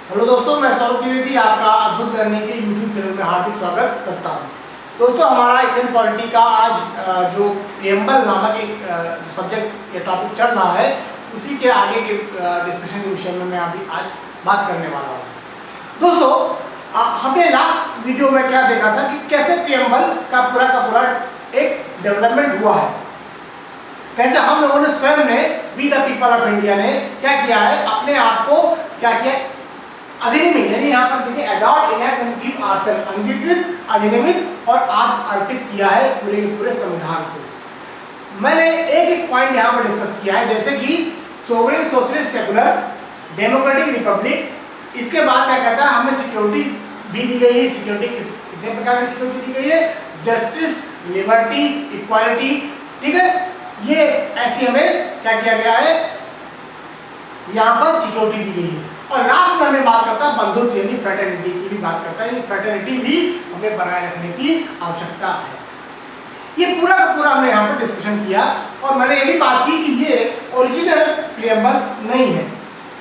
Hello दोस्तों, मैं सौरभ द्विवेदी आपका अद्भुत लर्निंग के यूट्यूब चैनल में हार्दिक स्वागत करता हूं। दोस्तों, हमारा इंडियन पॉलिटी का आज जो प्रीएम्बल नामक एक सब्जेक्ट या टॉपिक चल रहा है, उसी के आगे के डिस्कशन के विषय में मैं अभी आज बात करने वाला हूं। दोस्तों, हमने लास्ट वीडियो में क्या देखा था कि कैसे प्रीएम्बल का पूरा एक डेवलपमेंट हुआ है, कैसे हम लोगों ने स्वयं ने we the people of India ने क्या किया है, अपने आप को क्या किया, अधिनियमित, यानी यहाँ पर देखिए adopt enact and give ourselves, अंगीकृत, अधिनियमित और अर्पित किया है पूरे के पूरे संविधान को। मैंने एक पॉइंट यहाँ पर डिस्कस किया है, जैसे कि sovereign, socialist, secular, democratic, Republic. इसके बाद क्या कहता है, हमें सिक्योरिटी भी दी गई है। सिक्योरिटी कितने प्रकार की सिक्योरिटी दी गई है? जस्टिस, लिबर्टी, इक्वालिटी, ठीक है। ये ऐसी हमें क्या किया गया है, यहाँ पर सिक्योरिटी दी गई है। और लास्ट में हमें बात करता है बंधुत्व, यानी फ्रेटर्निटी की भी बात करता है। फ्रेटर्निटी भी हमें बनाए रखने की आवश्यकता है। ये पूरा का पूरा हमने यहाँ पर डिस्कशन किया और मैंने ये भी बात की कि ये ओरिजिनल प्रीएम्बल नहीं है।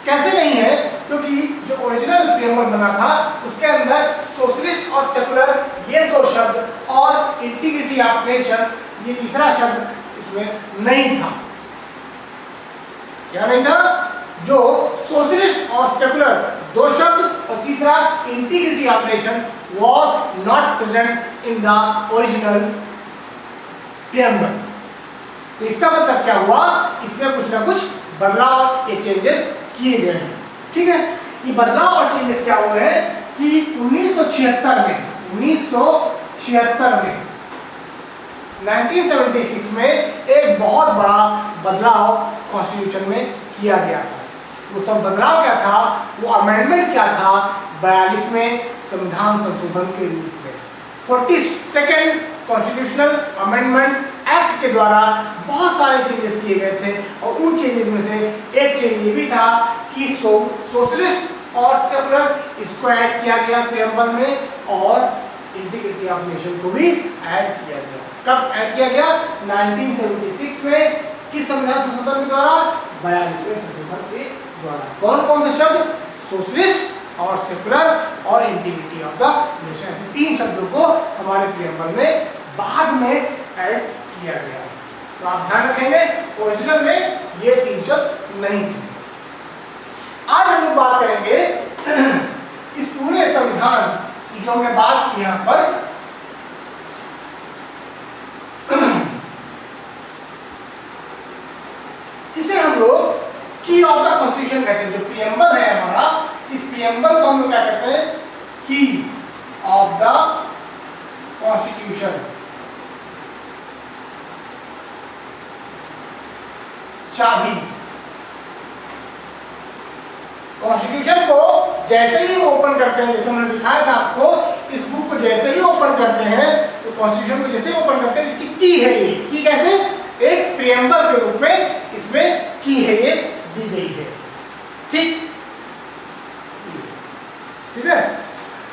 कैसे नहीं है? क्योंकि जो ओरिजिनल प्रीएम्बल बना था उसके अंदर सोशलिस्ट और सेकुलर ये दो शब्द और इंटीग्रिटी ऑफ नेशन ये तीसरा शब्द इसमें नहीं था। क्या नहीं था? जो सोशलिस्ट और सेकुलर दो शब्द और तीसरा integrity of nation was not present in the original preamble. तो इसका मतलब क्या हुआ, इसमें कुछ ना कुछ बदलाव, ये चेंजेस किए गए हैं। ठीक है, ये बदलाव और चेंजेस क्या हुए हैं कि 1976 में एक बहुत बड़ा बदलाव कॉन्स्टिट्यूशन में किया गया था। वो सब बदलाव क्या था, वो अमेंडमेंट क्या था 42वें संविधान संशोधन के रूप में। 42nd कॉन्स्टिट्यूशनल अमेंडमेंट एक्ट के द्वारा बहुत सारे चेंजेस किए गए थे और उन चेंजेस में से एक चेंज ये भी था कि सोशलिस्ट और सेकुलर इसको ऐड किया गया प्रीएम्बल में और इंटीग्रिटी ऑफ नेशन को भी ऐड किया गया। कब ऐड किया गया? 1976 में। किस संविधान संशोधन के द्वारा? 42वें संशोधन के द्वारा। कौन कौन से शब्द? सोशलिस्ट और सेकुलर और इंटीग्रिटी ऑफ द नेशन, ऐसे तीन शब्दों को हमारे प्रीएम्बल में बाद में ऐड किया गया। तो आप ध्यान रखेंगे, ओरिजिनल में ये तीन शब्द नहीं थे। आज हम लोग बात करेंगे इस पूरे संविधान की जो हमने बात की यहाँ पर, इसे हम लोग की ऑफ द कॉन्स्टिट्यूशन कहते हैं। जो प्रीएम्बल है हमारा, इस प्रीएम्बल को हम लोग क्या कहते हैं? की ऑफ द कॉन्स्टिट्यूशन, चाबी। कॉन्स्टिट्यूशन को जैसे ही ओपन करते हैं, जैसे हमने दिखाया था आपको, इस बुक को जैसे ही ओपन करते हैं, तो कॉन्स्टिट्यूशन को जैसे ही ओपन करते हैं, इसकी की है ये। की कैसे? एक प्रीएम्बल के रूप में इसमें की है ये दी गई है। ठीक है।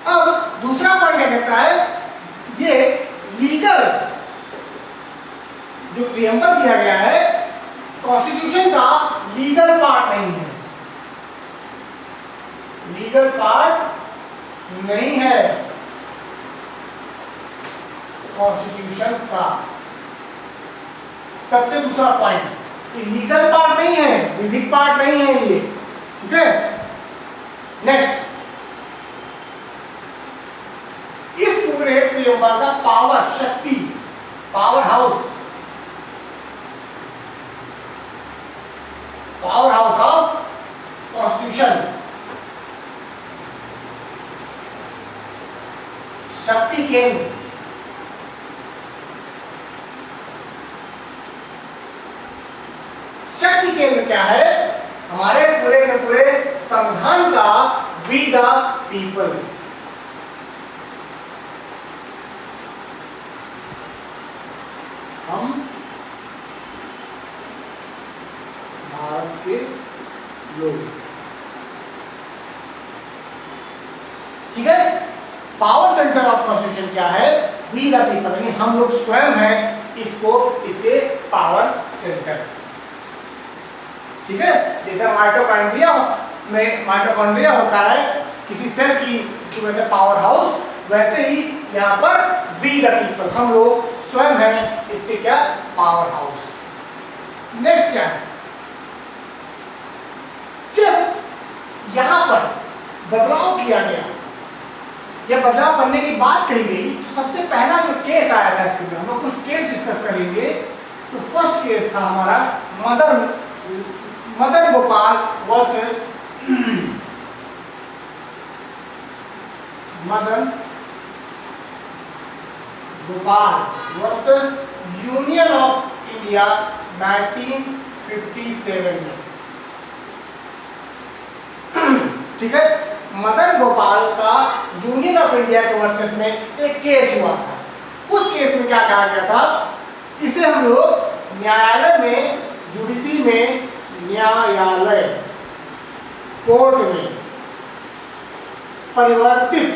अब दूसरा पॉइंट क्या कहता है, ये लीगल जो प्रीएम्बल दिया गया है कॉन्स्टिट्यूशन का लीगल पार्ट नहीं है। लीगल पार्ट नहीं है कॉन्स्टिट्यूशन का। सबसे दूसरा पॉइंट, लीगल पार्ट नहीं है, विधिक पार्ट नहीं है ये। ठीक है। नेक्स्ट, इस पूरे प्रीएम्बल का पावर, शक्ति, पावर हाउस ऑफ कॉन्स्टिट्यूशन, शक्ति केंद्र, शक्ति केंद्र क्या है? हमारे पूरे के पूरे संविधान का वी द पीपल। हम भारत के लोग। ठीक है। पावर सेंटर ऑफ कॉन्स्टिट्यूशन क्या है? वी द पीपल, यानी हम लोग स्वयं हैं इसके पावर सेंटर। ठीक है। जैसे माइटोकॉन्ड्रिया में माइटोकॉन्ड्रिया होता है किसी सेल की, जिसको कहते हैं पावर हाउस, वैसे ही यहाँ पर वी द पीपल, हम लोग स्वयं हैं इसके क्या पावर हाउस। नेक्स्ट क्या है, जब यहां पर बदलाव किया गया या बदलाव करने की बात कही गई, तो सबसे पहला जो केस आया था इसके, हम लोग कुछ केस डिस्कस करेंगे। तो फर्स्ट केस था हमारा Madan Gopal versus Madan Gopal versus Union of India 1957 में। ठीक है, मदन गोपाल का यूनियन ऑफ इंडिया के वर्सेस में एक केस हुआ था। उस केस में क्या कहा गया था, इसे हम लोग न्यायालय में, जुडिशरी में, न्यायालय कोर्ट में परिवर्तित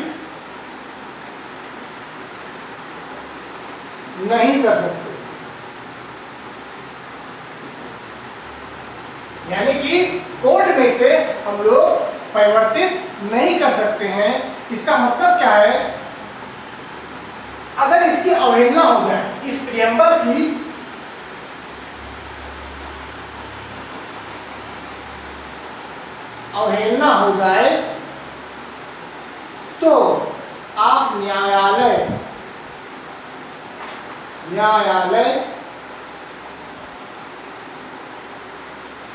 नहीं कर सकते, यानी कि कोर्ट में से हम लोग परिवर्तित नहीं कर सकते हैं। इसका मतलब क्या है, अगर इसकी अवहेलना हो जाए, इस प्रियम्बल की अवहेलना हो जाए, तो आप न्यायालय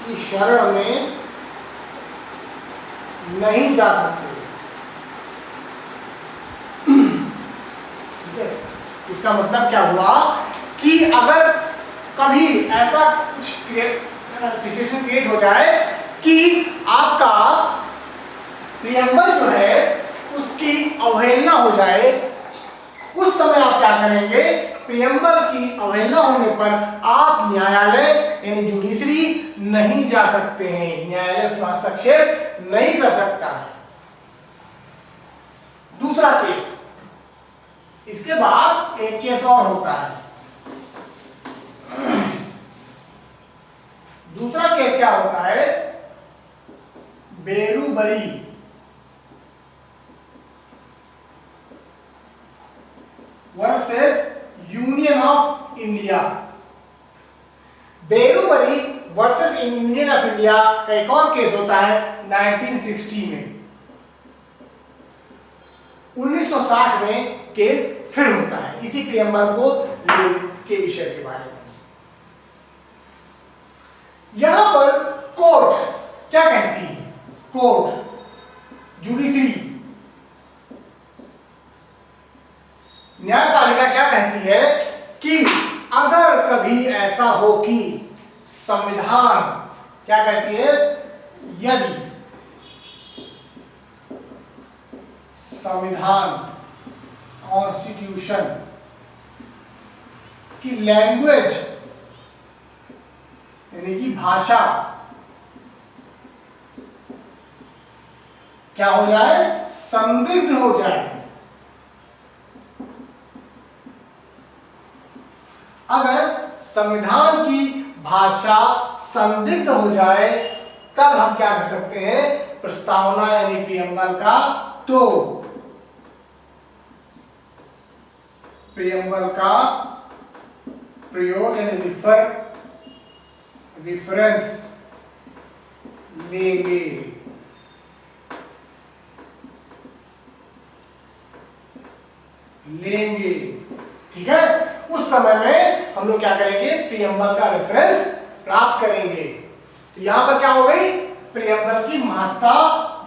की शरण में नहीं जा सकते। ठीक है, इसका मतलब क्या हुआ कि अगर कभी ऐसा कुछ सिचुएशन क्रिएट हो जाए कि आपका प्रियम्बल जो है उसकी अवहेलना हो जाए, उस समय आप क्या करेंगे, प्रियम्बल की अवहेलना होने पर आप न्यायालय यानी जुडिशरी नहीं जा सकते हैं, न्यायालय उसमें हस्तक्षेप नहीं कर सकता है। दूसरा केस, इसके बाद एक केस और होता है। दूसरा केस क्या होता है, Berubari versus Union of India. Berubari versus Union of India का एक और केस होता है 1960 में। 1960 में केस फिर होता है इसी प्रियम्बल को के विषय के बारे में। यहां पर कोर्ट क्या कहती है, कोर्ट जुडिशरी न्यायपालिका क्या कहती है कि अगर कभी ऐसा हो कि संविधान, क्या कहती है, यदि संविधान कॉन्स्टिट्यूशन की लैंग्वेज यानी कि भाषा क्या हो जाए, संदिग्ध हो जाए, अगर संविधान की भाषा संदिग्ध हो जाए, तब हम क्या कर सकते हैं, प्रस्तावना यानी प्रियम्बल का, तो प्रियम्बल का प्रयोग यानी रिफरेंस लेंगे। ठीक है, उस समय में हम लोग क्या करेंगे, प्रियम्बल का रेफरेंस प्राप्त करेंगे। तो यहां पर क्या हो गई, प्रियम्बल की महत्ता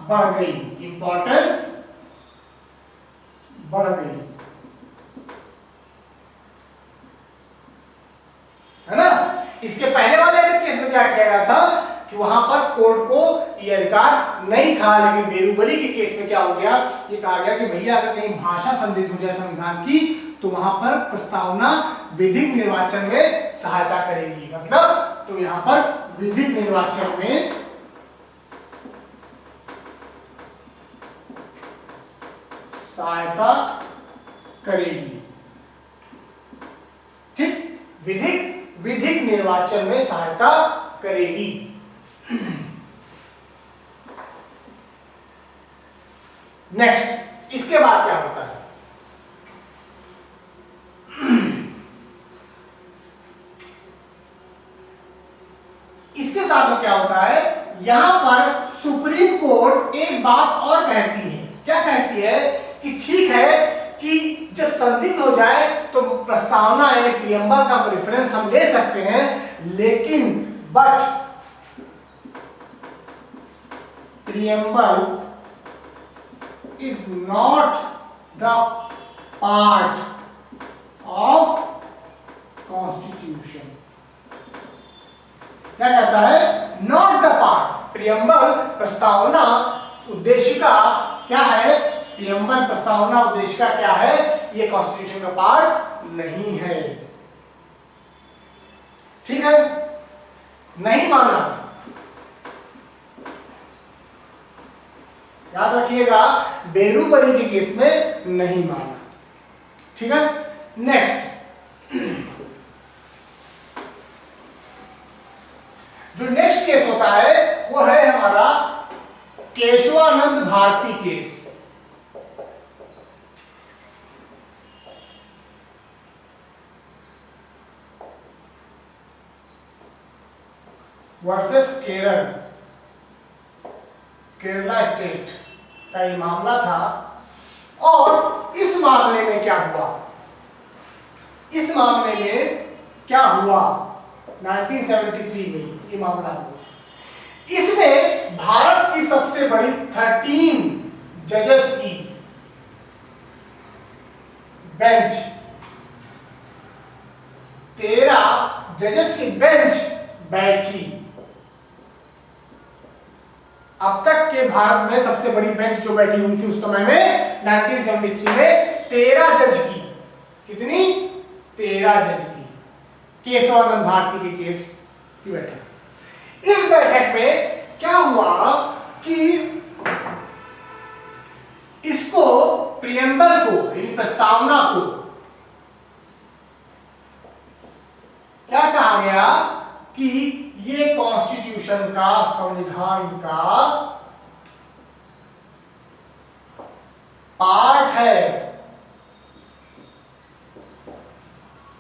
बढ़ गई, इंपॉर्टेंस बढ़ गई, है ना। इसके पहले वाले केस में क्या किया गया था कि वहां पर कोर्ट को यह अधिकार नहीं था, लेकिन बेरुबरी के केस में क्या हो गया, ये कहा गया कि भैया अगर कहीं भाषा संदिग्ध हो जाए संविधान की, तो वहां पर प्रस्तावना विधिक निर्वाचन में सहायता करेगी। मतलब तो यहां पर विधिक निर्वाचन में सहायता करेगी। ठीक, विधिक निर्वाचन में सहायता करेगी। नेक्स्ट, इसके बाद क्या होता है? इसके साथ में क्या होता है, यहां पर सुप्रीम कोर्ट एक बात और कहती है। क्या कहती है कि ठीक है कि जब संदिग्ध हो जाए तो प्रस्तावना यानी प्रियम्बल का रेफरेंस हम ले सकते हैं, लेकिन but preamble is not the part of constitution. क्या कहता है? Not the part. प्रियम्बल प्रस्तावना उद्देशिका क्या है? प्रियम्बल प्रस्तावना उद्देशिका क्या है? ये कॉन्स्टिट्यूशन का पार्ट नहीं है। ठीक है, नहीं माना, याद रखिएगा, बेरूबरी के केस में नहीं माना। ठीक है, नेक्स्ट, जो नेक्स्ट केस होता है वो है हमारा Kesavananda Bharati case. Versus Kerala state का ये मामला था। और इस मामले में क्या हुआ? इस मामले में क्या हुआ? 1973 में ये मामला हुआ। इसमें भारत की सबसे बड़ी 13 जजेस की बेंच, 13 जजेस की बेंच बैठी। अब तक के भारत में सबसे बड़ी बेंच जो बैठी हुई थी उस समय में 1973 में 13 जज की। कितनी? 13 जज की केशवानंद भारती के केस की बैठक। इस बैठक में क्या हुआ कि इसको प्रियम्बल को यानी प्रस्तावना को क्या कहा गया कि ये कॉन्स्टिट्यूशन का, संविधान का पार्ट है।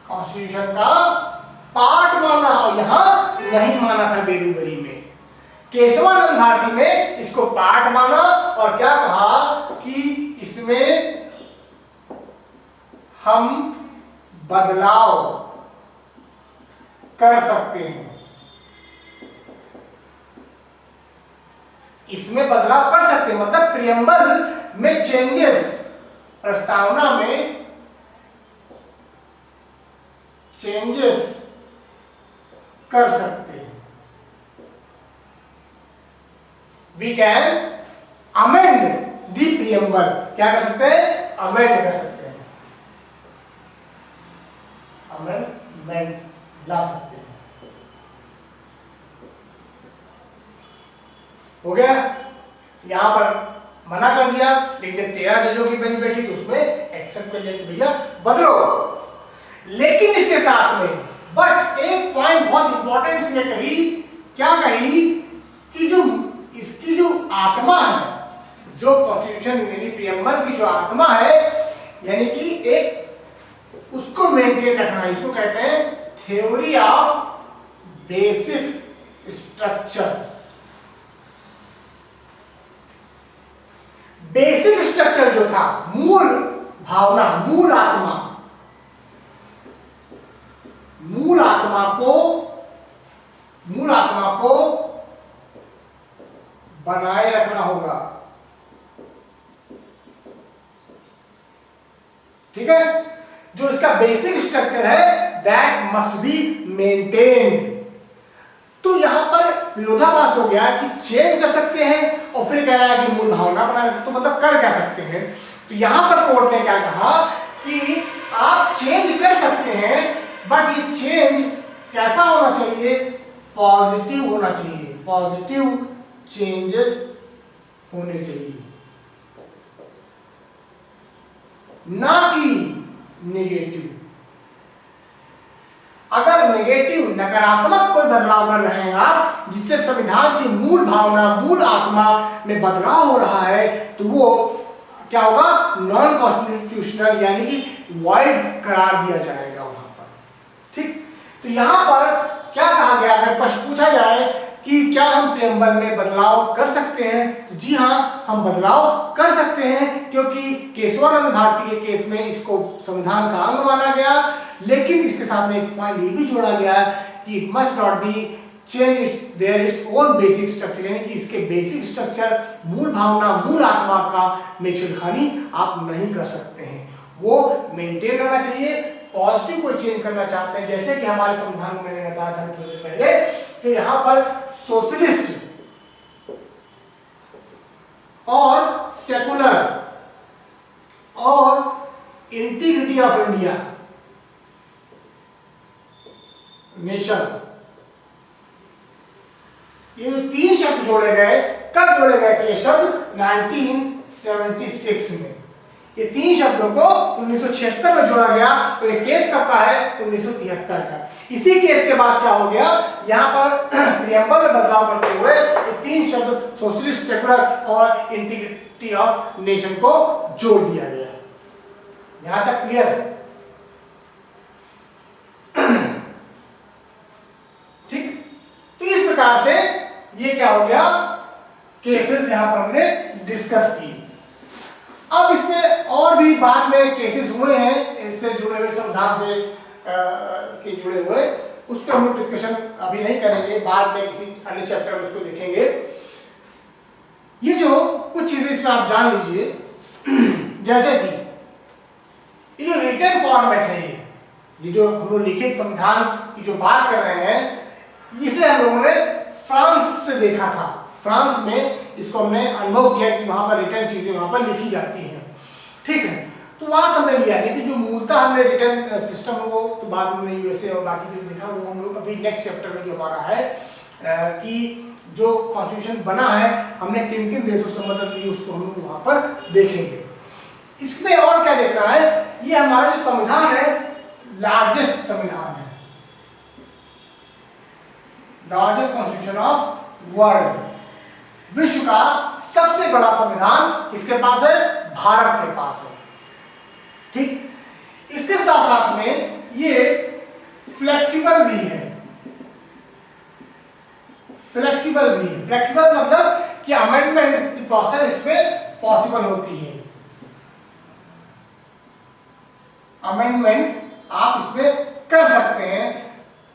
कॉन्स्टिट्यूशन का पार्ट माना, और यहां नहीं माना था बेरूबरी में। केशवानंद भारती ने इसको पार्ट माना और क्या कहा कि इसमें हम बदलाव कर सकते हैं, इसमें बदलाव कर सकते हैं, मतलब प्रियम्बल में चेंजेस, प्रस्तावना में चेंजेस कर सकते हैं। We can amend the preamble. क्या कर सकते हैं? अमेंड कर सकते हैं, अमेंडमेंट ला सकते हैं। हो गया? यहां पर मना कर दिया, लेकिन जब 13 जजों की बेंच बैठी तो उसमें एक्सेप्ट कर लिया कि भैया बदलो। लेकिन इसके साथ में बट एक पॉइंट बहुत इंपॉर्टेंट इसने कही। क्या कही? कि जो इसकी जो आत्मा है, जो कॉन्स्टिट्यूशन यानी प्रियम्बल की जो आत्मा है, यानी कि एक उसको मेंटेन रखना, इसको कहते हैं theory of basic structure. Basic structure जो था, मूल भावना, मूल आत्मा, मूल आत्मा को बनाए रखना होगा। ठीक है? जो इसका बेसिक स्ट्रक्चर है दैट मस्ट बी मेंटेन्ड। तो यहां पर विरोधाभास हो गया कि चेंज कर सकते हैं और फिर कह रहा है कि मूल भावना बनाए, तो मतलब कर क्या सकते हैं? तो यहां पर कोर्ट ने क्या कहा कि आप चेंज कर सकते हैं, बट ये चेंज कैसा होना चाहिए? पॉजिटिव होना चाहिए, पॉजिटिव चेंजेस होने चाहिए, ना कि नेगेटिव। अगर नेगेटिव, नकारात्मक कोई बदलाव कर रहे हैं आप, जिससे संविधान की मूल भावना, मूल आत्मा में बदलाव हो रहा है, तो वो क्या होगा, नॉन कॉन्स्टिट्यूशनल यानी कि वॉइड करार दिया जाएगा वहां पर। ठीक, तो यहां पर क्या कहा गया, अगर प्रश्न पूछा जाए कि क्या हम प्रेम्बल में बदलाव कर सकते हैं, तो जी हाँ, हम बदलाव कर सकते हैं, क्योंकि केशवानंद भारती के केस में इसको संविधान का अंग माना गया। लेकिन इसके साथ में एक पॉइंट ये भी जोड़ा गया कि it must not be change its own basic structure, यानी कि इसके बेसिक स्ट्रक्चर, मूल भावना, मूल आत्मा का में छेड़खानी आप नहीं कर सकते हैं, वो मेंटेन रहना चाहिए। पॉजिटिव कोई चेंज करना चाहते हैं, जैसे कि हमारे संविधान में मैंने बताया था थोड़ी देर पहले, तो यहां पर सोशलिस्ट और सेकुलर और इंटीग्रिटी ऑफ इंडिया नेशन, ये जो 3 शब्द जोड़े गए, कब जोड़े गए थे ये शब्द, 1976 में। ये 3 शब्दों को 1976 में जोड़ा गया। तो ये केस कब का है, 1973 का। इसी केस के बाद क्या हो गया, यहाँ पर प्रियम्बल में बदलाव करते हुए ये 3 शब्द सोशलिस्ट, सेकुलर और इंटीग्रिटी ऑफ नेशन को जोड़ दिया गया। यहां तक क्लियर? ठीक, तो इस प्रकार से ये क्या हो गया, केसेस यहां पर हमने डिस्कस की। अब इसमें और भी बाद में केसेस हुए हैं इससे जुड़े हुए, संविधान से के जुड़े हुए, उस पर हम लोग डिस्कशन अभी नहीं करेंगे, बाद में किसी अन्य चैप्टर में उसको देखेंगे। ये जो कुछ चीजें इसमें आप जान लीजिए, जैसे कि ये रिटन फॉर्मेट है, ये जो हम लोग लिखित संविधान की जो बात कर रहे हैं, इसे हम लोगों ने फ्रांस से देखा था। फ्रांस में इसको हमने अनुभव किया कि वहां पर रिटर्न चीजें वहां पर लिखी जाती हैं। ठीक है, तो वहां से हमने लिया, लेकिन जो मूलतः हमने रिटर्न सिस्टम है वो तो बाद में यूएसए और बाकी चीजें देखा, वो हम लोग अभी नेक्स्ट चैप्टर में जो हमारा है कि जो कॉन्स्टिट्यूशन बना है हमने किन किन देशों से मदद ली, उसको हम लोग वहां पर देखेंगे। इसमें और क्या देखना है, ये हमारा जो संविधान है लार्जेस्ट संविधान है, लार्जेस्ट कॉन्स्टिट्यूशन ऑफ वर्ल्ड, विश्व का सबसे बड़ा संविधान किसके पास है, भारत के पास है। ठीक, इसके साथ साथ में ये फ्लेक्सिबल भी है, फ्लेक्सिबल भी है। फ्लेक्सिबल मतलब कि अमेंडमेंट की प्रोसेस इसमें पॉसिबल होती है, अमेंडमेंट आप इसमें कर सकते हैं।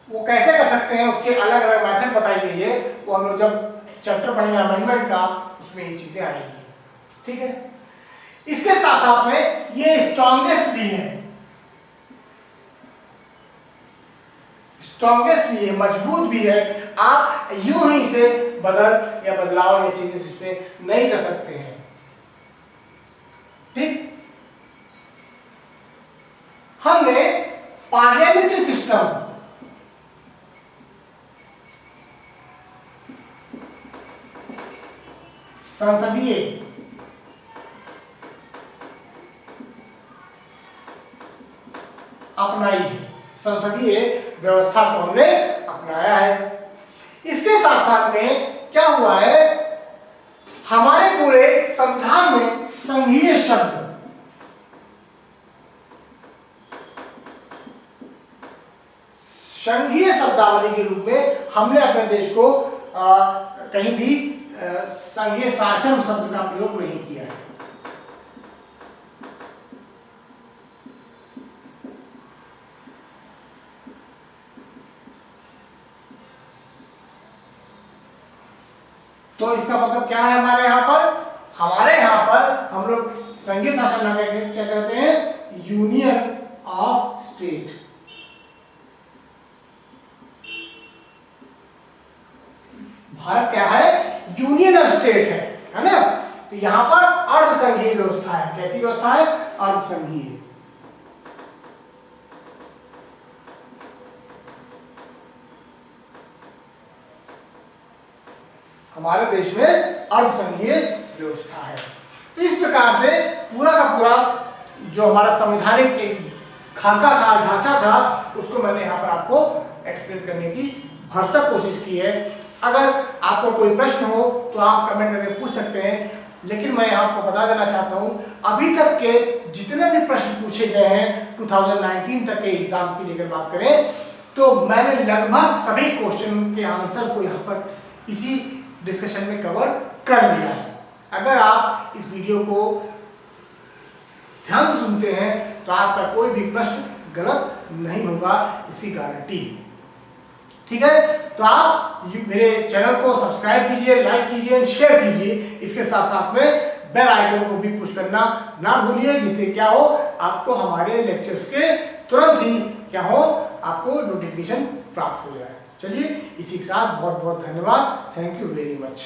वो कैसे कर सकते हैं, उसके अलग अलग मेथड बताई गई है, वो हम लोग जब चैप्टर पढ़ेंगे अमेंडमेंट का, उसमें ये चीजें आएंगी। ठीक है, इसके साथ साथ में ये स्ट्रॉन्गेस्ट भी है, स्ट्रॉन्गेस्ट भी है, मजबूत भी है। आप यूं ही इसे बदल या बदलाव या चेंजेस इसमें नहीं कर सकते हैं। ठीक, हमने पार्लियामेंट्री सिस्टम, संसदीय अपनाई है, संसदीय व्यवस्था को हमने अपनाया है। इसके साथ साथ में क्या हुआ है, हमारे पूरे संविधान में संघीय शब्द, संघीय शब्दावली के रूप में हमने अपने देश को कहीं भी संघीय शासन शब्द का प्रयोग नहीं किया है। तो इसका मतलब क्या है, हमारे यहाँ पर हम लोग संघीय शासन ना क्या कहते हैं, यूनियन ऑफ स्टेट। भारत क्या है, यूनियन ऑफ स्टेट है ना। तो यहां पर अर्धसंघीय व्यवस्था है। कैसी व्यवस्था है, अर्धसंघीय। हमारे देश में अर्धसंघीय व्यवस्था है। तो इस प्रकार से पूरा का पूरा जो हमारा संवैधानिक एक खाका था, ढांचा था, उसको मैंने यहाँ पर आपको एक्सप्लेन करने की भरसक कोशिश की है। अगर आपको कोई प्रश्न हो तो आप कमेंट करके पूछ सकते हैं। लेकिन मैं आपको बता देना चाहता हूं, अभी तक के जितने भी प्रश्न पूछे गए हैं 2019 तक के एग्जाम की लेकर बात करें तो मैंने लगभग सभी क्वेश्चन के आंसर को यहाँ पर इसी डिस्कशन में कवर कर लिया है। अगर आप इस वीडियो को ध्यान से सुनते हैं तो आपका कोई भी प्रश्न गलत नहीं होगा, इसकी गारंटी है। ठीक है, तो आप मेरे चैनल को सब्सक्राइब कीजिए, लाइक कीजिए और शेयर कीजिए। इसके साथ साथ में बेल आइकन को भी पुश करना ना भूलिए, जिससे क्या हो, आपको हमारे लेक्चर्स के तुरंत ही क्या हो, आपको नोटिफिकेशन प्राप्त हो जाए। चलिए, इसी के साथ बहुत बहुत धन्यवाद। Thank you very much.